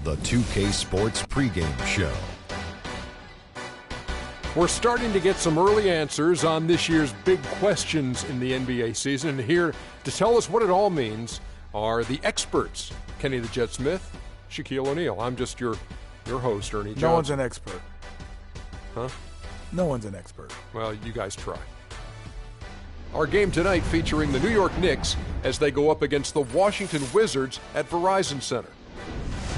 the 2K Sports pregame show. We're starting to get some early answers on this year's big questions in the NBA season. And here to tell us what it all means are the experts. Kenny the Jet Smith, Shaquille O'Neal. I'm just your host, Ernie Johnson. No one's an expert. Huh? No one's an expert. Well, you guys try. Our game tonight featuring the New York Knicks as they go up against the Washington Wizards at Verizon Center.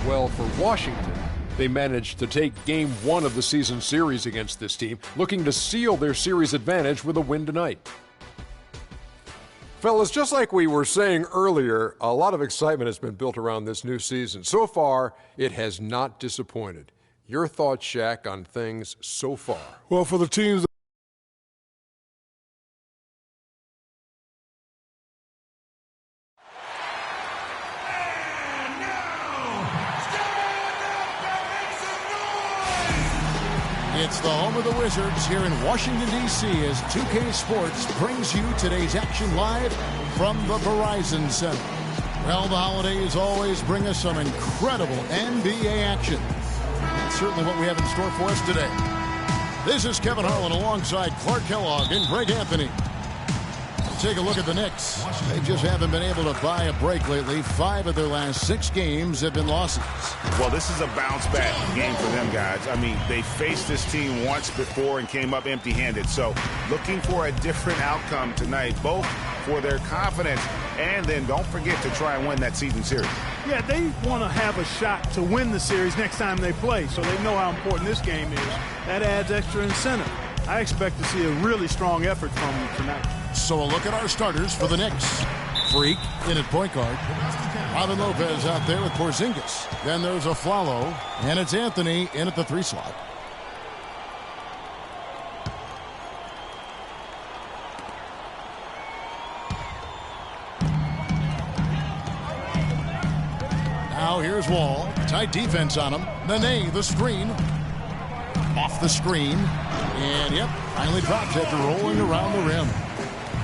Well, for Washington, they managed to take Game 1 of the season series against this team, looking to seal their series advantage with a win tonight. Fellas, just like we were saying earlier, a lot of excitement has been built around this new season. So far, it has not disappointed. Your thoughts, Shaq, on things so far? Well, for the teams It's the home of the Wizards here in Washington, D.C. as 2K Sports brings you today's action live from the Verizon Center. Well, the holidays always bring us some incredible NBA action. That's certainly what we have in store for us today. This is Kevin Harlan alongside Clark Kellogg and Greg Anthony. Take a look at the Knicks. They just haven't been able to buy a break lately. 5 of their last 6 games have been losses. Well, this is a bounce-back game for them, guys. I mean, they faced this team once before and came up empty-handed. So looking for a different outcome tonight, both for their confidence and then don't forget to try and win that season series. Yeah, they want to have a shot to win the series next time they play, so they know how important this game is. That adds extra incentive. I expect to see a really strong effort from them tonight. So a look at our starters for the Knicks. Freak in at point guard. Robin Lopez out there with Porzingis. Then there's Aflalo, and it's Anthony in at the 3 slot. Now here's Wall. Tight defense on him. Nene, the screen. Off the screen. And, yep, finally drops after rolling around the rim.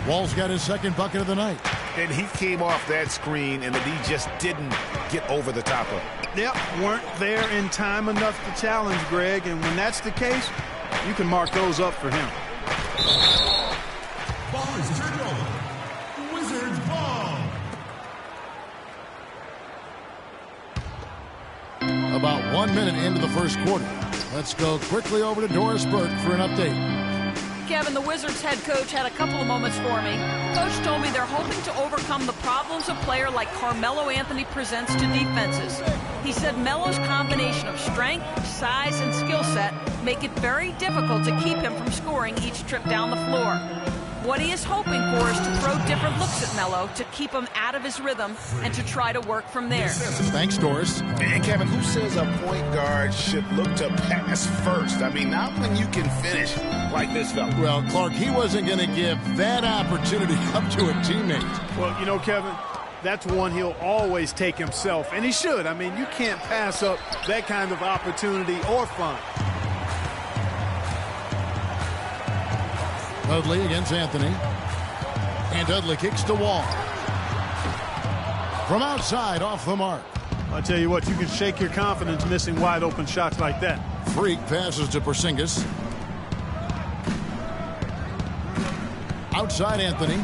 Wall's got his second bucket of the night. And he came off that screen, and the D just didn't get over the top of it. Yep, weren't there in time enough to challenge Greg, and when that's the case, you can mark those up for him. Ball is turned over. Wizards ball. About 1 minute into the first quarter. Let's go quickly over to Doris Burke for an update. Kevin, the Wizards head coach had a couple of moments for me. Coach told me they're hoping to overcome the problems a player like Carmelo Anthony presents to defenses. He said Melo's combination of strength, size, and skill set make it very difficult to keep him from scoring each trip down the floor. What he is hoping for is to throw different looks at Melo to keep him out of his rhythm and to try to work from there. Thanks, Doris. And Kevin, who says a point guard should look to pass first? I mean, not when you can finish like this fella. Well, Clark, he wasn't going to give that opportunity up to a teammate. Well, you know, Kevin, that's one he'll always take himself, and he should. I mean, you can't pass up that kind of opportunity or fun. Dudley against Anthony. And Dudley kicks to Wall. From outside, off the mark. I tell you what, you can shake your confidence missing wide open shots like that. Freak passes to Porzingis. Outside Anthony.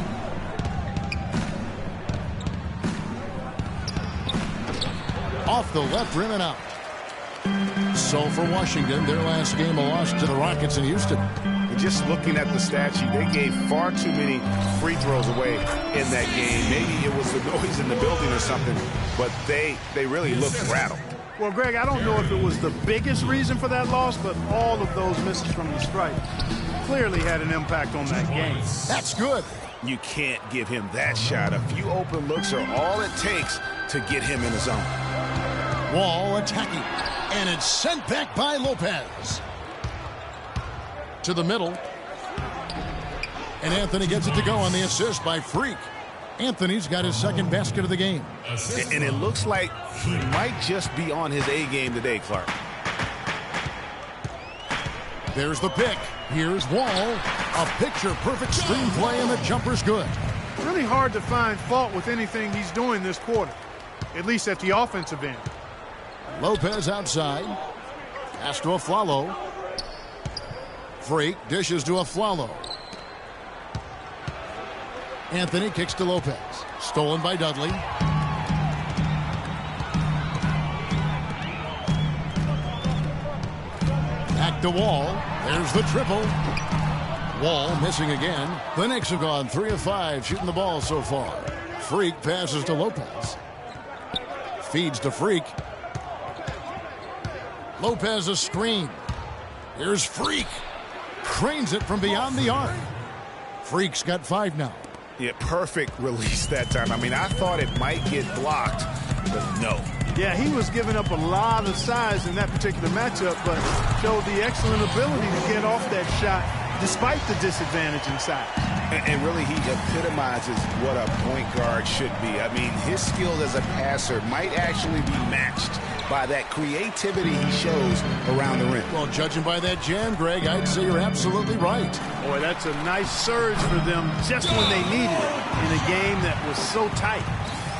Off the left rim and out. So for Washington, their last game a loss to the Rockets in Houston. Just looking at the stat sheet, they gave far too many free throws away in that game. Maybe it was the noise in the building or something, but they really looked rattled. Well, Greg, I don't know if it was the biggest reason for that loss, but all of those misses from the stripe clearly had an impact on that game. That's good. You can't give him that shot. A few open looks are all it takes to get him in the zone. Wall attacking, and it's sent back by Lopez. To the middle. And Anthony gets it to go on the assist by Freak. Anthony's got his second basket of the game. And it looks like he might just be on his A game today, Clark. There's the pick. Here's Wall. A picture-perfect screenplay, and the jumper's good. Really hard to find fault with anything he's doing this quarter, at least at the offensive end. Lopez outside. Pass to Aflalo. Freak dishes to Aflalo. Anthony kicks to Lopez. Stolen by Dudley. Back to Wall. There's the triple. Wall missing again. The Knicks have gone 3 of 5 shooting the ball so far. Freak passes to Lopez. Feeds to Freak. Lopez a screen. Here's Freak. Cranes it from beyond the arc. Freak's got 5 now. Yeah, perfect release that time. I mean, I thought it might get blocked, but no. Yeah, he was giving up a lot of size in that particular matchup, but showed the excellent ability to get off that shot despite the disadvantage in size. And really, he epitomizes what a point guard should be. I mean, his skills as a passer might actually be matched by that creativity he shows around the rim. Well, judging by that jam, Greg, I'd say you're absolutely right. Boy, that's a nice surge for them just when they needed it in a game that was so tight.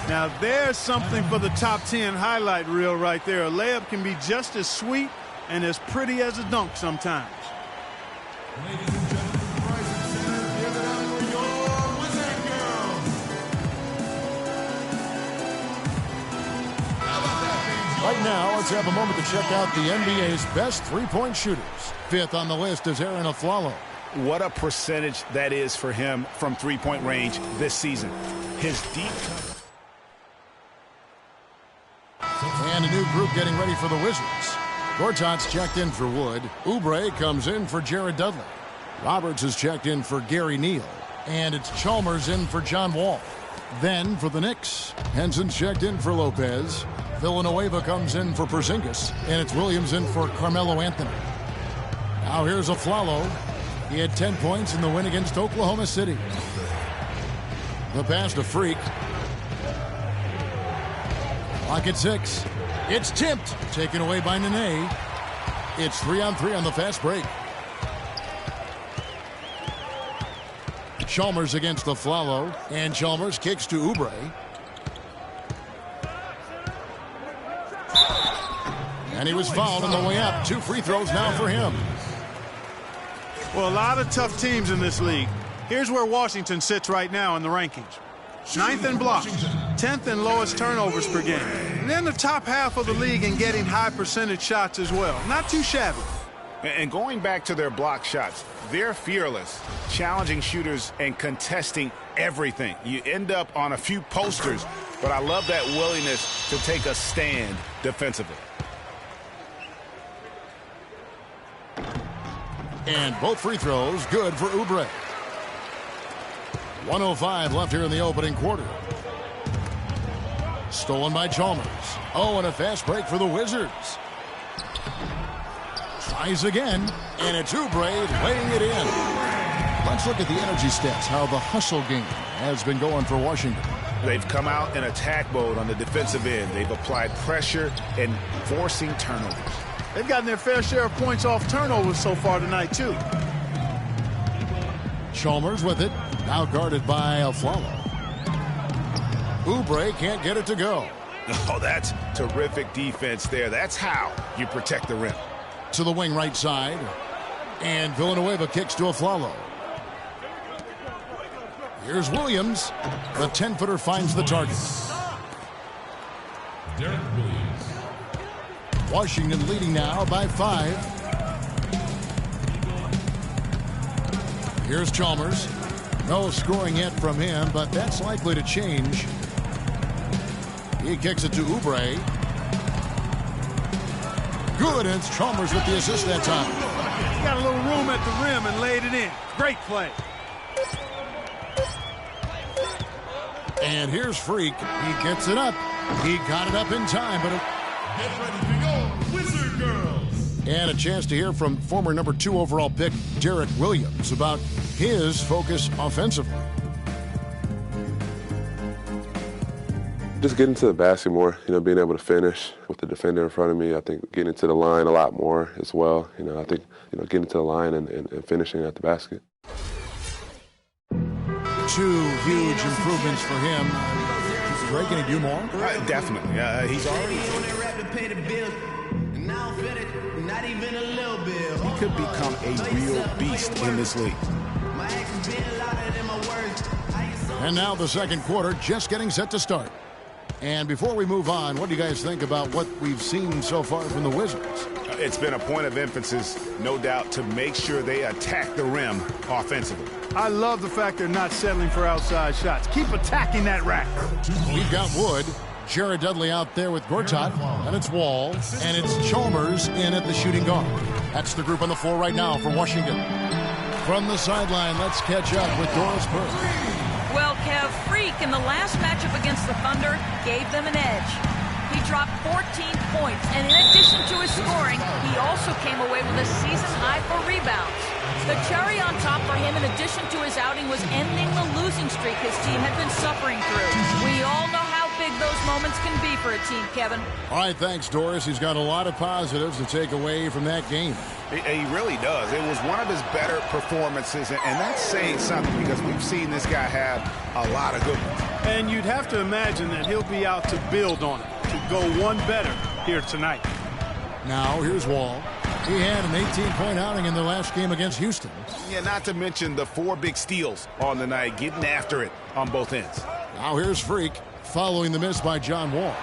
Now, there's something for the top 10 highlight reel right there. A layup can be just as sweet and as pretty as a dunk sometimes. Ladies and gentlemen, Verizon Center, give it up for your Wizard Girls. How about that, baby? Right now, let's have a moment to check out the NBA's best three-point shooters. 5th on the list is Aaron Aflalo. What a percentage that is for him from three-point range this season. His deep... And a new group getting ready for the Wizards. Gortat's checked in for Wood. Oubre comes in for Jared Dudley. Roberts is checked in for Gary Neal. And it's Chalmers in for John Wall. Then for the Knicks, Henson's checked in for Lopez. Villanueva comes in for Porzingis. And it's Williams in for Carmelo Anthony. Now here's Aflalo. He had 10 points in the win against Oklahoma City. The pass to Freak. Clock at 6. It's tipped. Taken away by Nene. It's 3-on-3 on the fast break. Chalmers against Aflalo. And Chalmers kicks to Oubre. And he was fouled on the way up. 2 free throws now for him. Well, a lot of tough teams in this league. Here's where Washington sits right now in the rankings. 9th in blocks, 10th in lowest turnovers per game. And then the top half of the league in getting high percentage shots as well. Not too shabby. And going back to their block shots, they're fearless, challenging shooters and contesting everything. You end up on a few posters, but I love that willingness to take a stand defensively. And both free throws good for Oubre. 1:05 left here in the opening quarter. Stolen by Chalmers. Oh, and a fast break for the Wizards. Tries again, and it's Oubre laying it in. Let's look at the energy stats, how the hustle game has been going for Washington. They've come out in attack mode on the defensive end. They've applied pressure and forcing turnovers. They've gotten their fair share of points off turnovers so far tonight, too. Chalmers with it. Now guarded by Aflalo. Oubre can't get it to go. Oh, that's terrific defense there. That's how you protect the rim. To the wing right side. And Villanueva kicks to Aflalo. Here's Williams. The 10-footer finds the target. Derek Williams. Washington leading now by 5. Here's Chalmers. No scoring yet from him, but that's likely to change. He kicks it to Oubre. Good, and it's Chalmers with the assist that time. He got a little room at the rim and laid it in. Great play. And here's Freak. He gets it up. He got it up in time, but Get ready to go, Wizard Girls. and a chance to hear from former number 2 overall pick Derek Williams about his focus offensively. Just getting to the basket more, being able to finish with the defender in front of me. I think getting to the line a lot more as well. I think, getting to the line and finishing at the basket. 2 huge improvements for him. Greg, can he do more? Definitely. He's already... He could become a real beast in this league. And now the second quarter just getting set to start. And before we move on, what do you guys think about what we've seen so far from the Wizards? It's been a point of emphasis, no doubt, to make sure they attack the rim offensively. I love the fact they're not settling for outside shots. Keep attacking that rack. We've got Wood, Jared Dudley out there with Gortat, and it's Wall, and it's Chalmers in at the shooting guard. That's the group on the floor right now for Washington. From the sideline, let's catch up with Doris Burke. Well, Kev, Freak in the last matchup against the Thunder gave them an edge. He dropped 14 points, and in addition to his scoring, he also came away with a season high for rebounds. The cherry on top for him, in addition to his outing, was ending the losing streak his team had been suffering through. We all know how big those moments can be for a team, Kevin. All right, thanks, Doris. He's got a lot of positives to take away from that game. He really does. It was one of his better performances, and that's saying something because we've seen this guy have a lot of good ones. And you'd have to imagine that he'll be out to build on it, to go one better here tonight. Now, here's Wall. He had an 18-point outing in the last game against Houston. Yeah, not to mention the 4 big steals on the night, getting after it on both ends. Now here's Freak, following the miss by John Wall.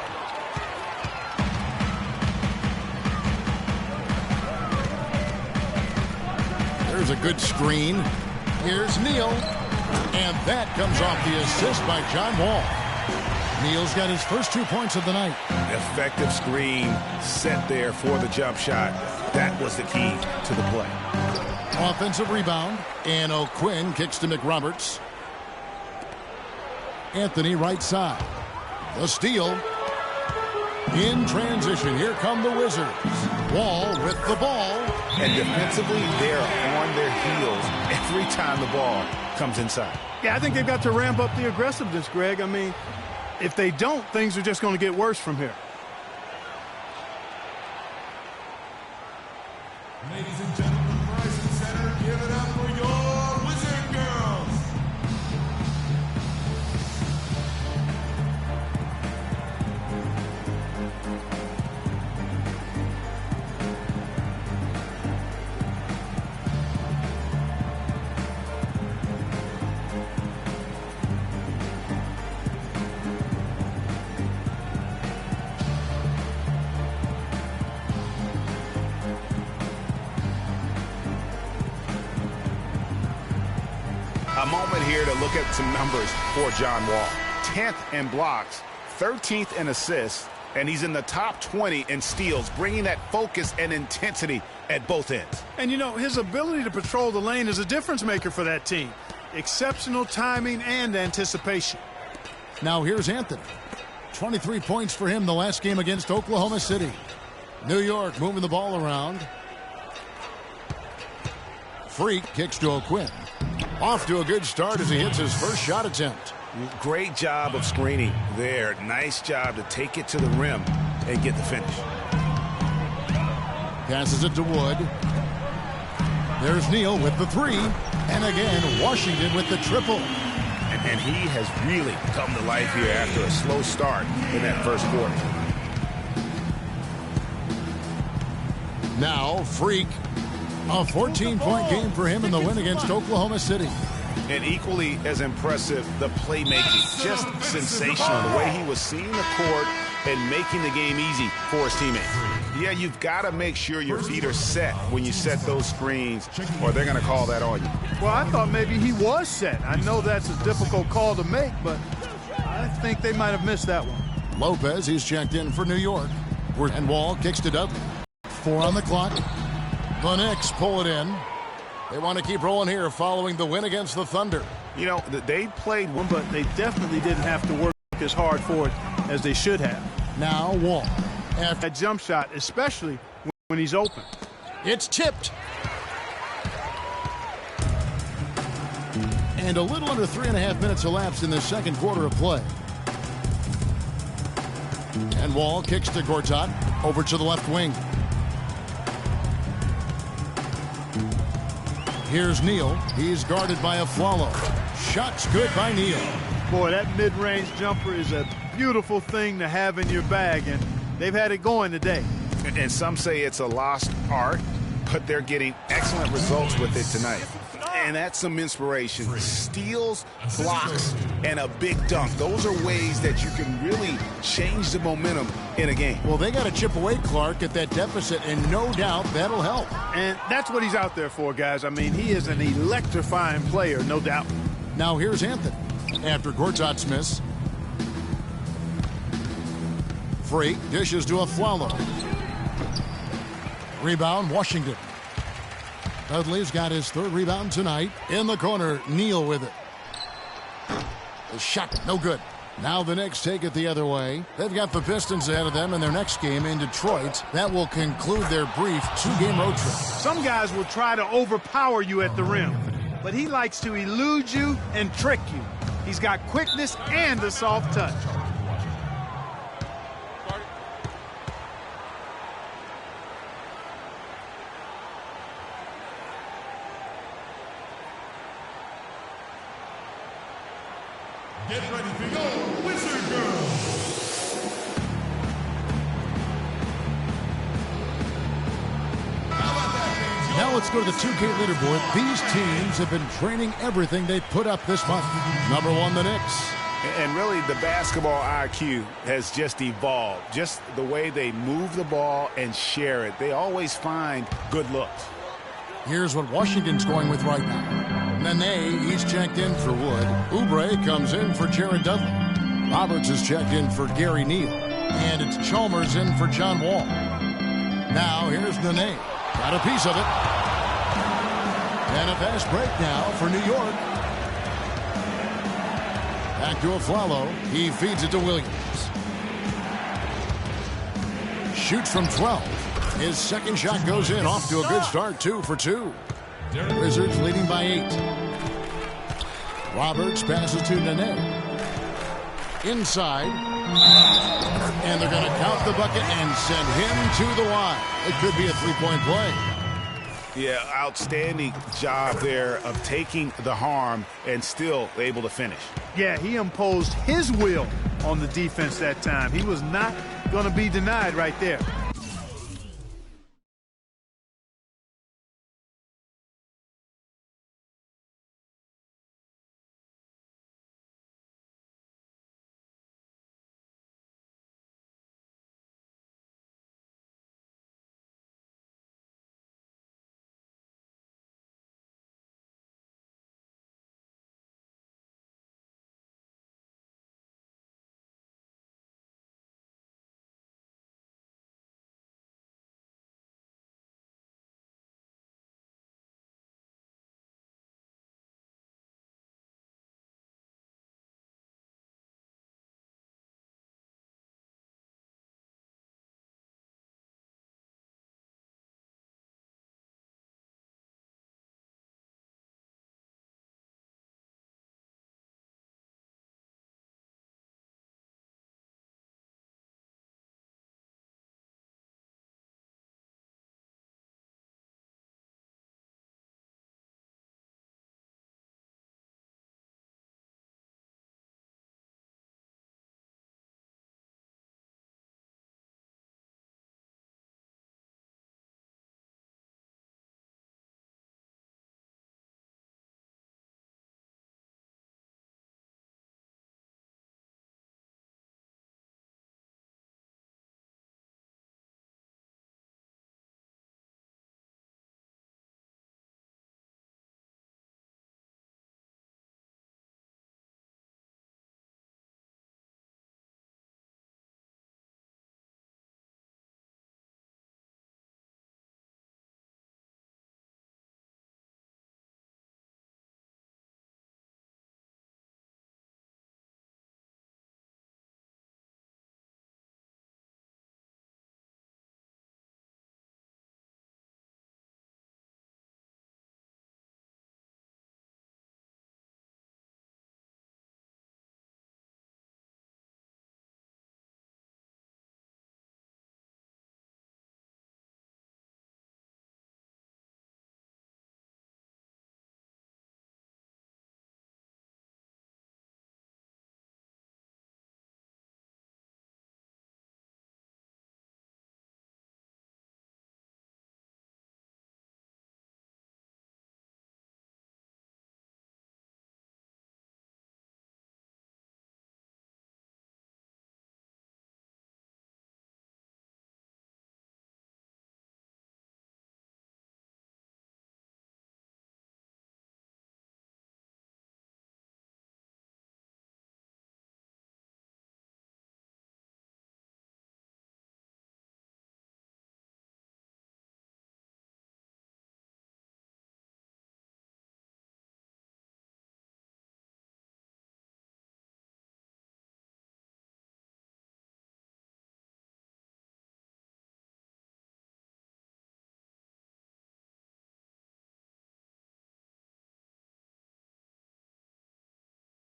There's a good screen. Here's Neal. And that comes off the assist by John Wall. Neal's got his first 2 points of the night. Effective screen set there for the jump shot. That was the key to the play. Offensive rebound. And O'Quinn kicks to McRoberts. Anthony right side. The steal. In transition, here come the Wizards. Wall with the ball. And defensively, they're on their heels every time the ball comes inside. Yeah, I think they've got to ramp up the aggressiveness, Greg. I mean, if they don't, things are just going to get worse from here. Ladies and gentlemen, Verizon Center, give it up for your Wizard Girls. A moment here to look at some numbers for John Wall. 10th in blocks, 13th in assists, and he's in the top 20 in steals, bringing that focus and intensity at both ends. And, you know, his ability to patrol the lane is a difference maker for that team. Exceptional timing and anticipation. Now here's Anthony. 23 points for him the last game against Oklahoma City. New York moving the ball around. Freak kicks to O'Quinn. Off to a good start as he hits his first shot attempt. Great job of screening there. Nice job to take it to the rim and get the finish. Passes it to Wood. There's Neal with the 3. And again, Washington with the triple. And he has really come to life here after a slow start in that first quarter. Now, Freak. A 14-point game for him in the win against Oklahoma City. And equally as impressive, the playmaking. Just sensational. The way he was seeing the court and making the game easy for his teammates. Yeah, you've got to make sure your feet are set when you set those screens, or they're going to call that on you. Well, I thought maybe he was set. I know that's a difficult call to make, but I think they might have missed that one. Lopez, he's checked in for New York. And Wall kicks to Dudley. 4 on the clock. The Knicks pull it in. They want to keep rolling here following the win against the Thunder. You know, they played one, but they definitely didn't have to work as hard for it as they should have. Now Wall. After that jump shot, especially when he's open. It's tipped. And a little under 3.5 minutes elapsed in the second quarter of play. And Wall kicks to Gortat over to the left wing. Here's Neal. He's guarded by Afflalo. Shot's good by Neal. Boy, that mid-range jumper is a beautiful thing to have in your bag, and they've had it going today. And some say it's a lost art, but they're getting excellent results with it tonight. And that's some inspiration. Steals, blocks, and a big dunk. Those are ways that you can really change the momentum in a game. Well, they got to chip away, Clark, at that deficit, and no doubt that'll help. And that's what he's out there for, guys. I mean, he is an electrifying player, no doubt. Now here's Anthony after Gortat's miss. Free dishes to Afflalo. Rebound, Washington. Dudley's got his third rebound tonight. In the corner, Neal with it. The shot, no good. Now the Knicks take it the other way. They've got the Pistons ahead of them in their next game in Detroit. That will conclude their brief two-game road trip. Some guys will try to overpower you at the rim, but he likes to elude you and trick you. He's got quickness and a soft touch. Get ready to go, Wizard Girls! Now let's go to the 2K leaderboard. These teams have been training everything they put up this month. Number one, the Knicks. And really, the basketball IQ has just evolved. Just the way they move the ball and share it. They always find good looks. Here's what Washington's going with right now. Nene, he's checked in for Wood. Oubre comes in for Jared Dudley. Roberts is checked in for Gary Neal. And it's Chalmers in for John Wall. Now here's Nene. Got a piece of it. And a fast break now for New York. Back to Afflalo. He feeds it to Williams. Shoots from 12. His second shot goes in, off to a good start, 2 for 2. Wizards leading by 8. Roberts passes to Nene. Inside. And they're going to count the bucket and send him to the line. It could be a three-point play. Yeah, outstanding job there of taking the harm and still able to finish. Yeah, he imposed his will on the defense that time. He was not going to be denied right there.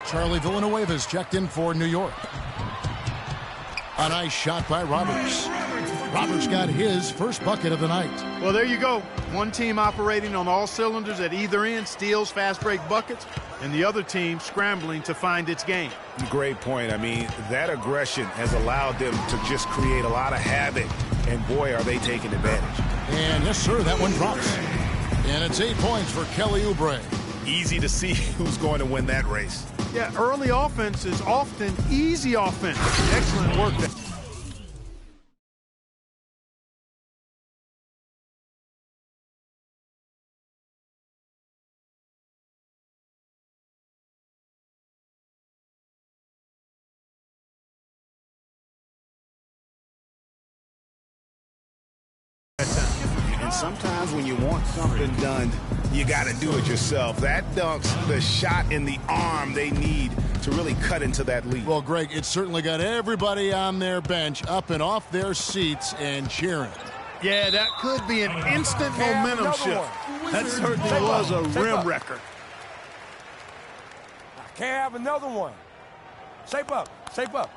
Charlie Villanueva's checked in for New York. A nice shot by Roberts. Roberts got his first bucket of the night. Well, there you go. One team operating on all cylinders at either end, steals, fast break buckets, and the other team scrambling to find its game. Great point. I mean, that aggression has allowed them to just create a lot of havoc, and boy, are they taking advantage. And yes, sir, that one drops. And it's 8 points for Kelly Oubre. Easy to see who's going to win that race. Yeah, early offense is often easy offense. Excellent work there. And sometimes when you want something done, you got to do it yourself. That dunks the shot in the arm they need to really cut into that lead. Well, Greg, it certainly got everybody on their bench up and off their seats and cheering. Yeah, that could be an instant momentum shift. That certainly was a rim wrecker. I can't have another one. Shape up. Shape up.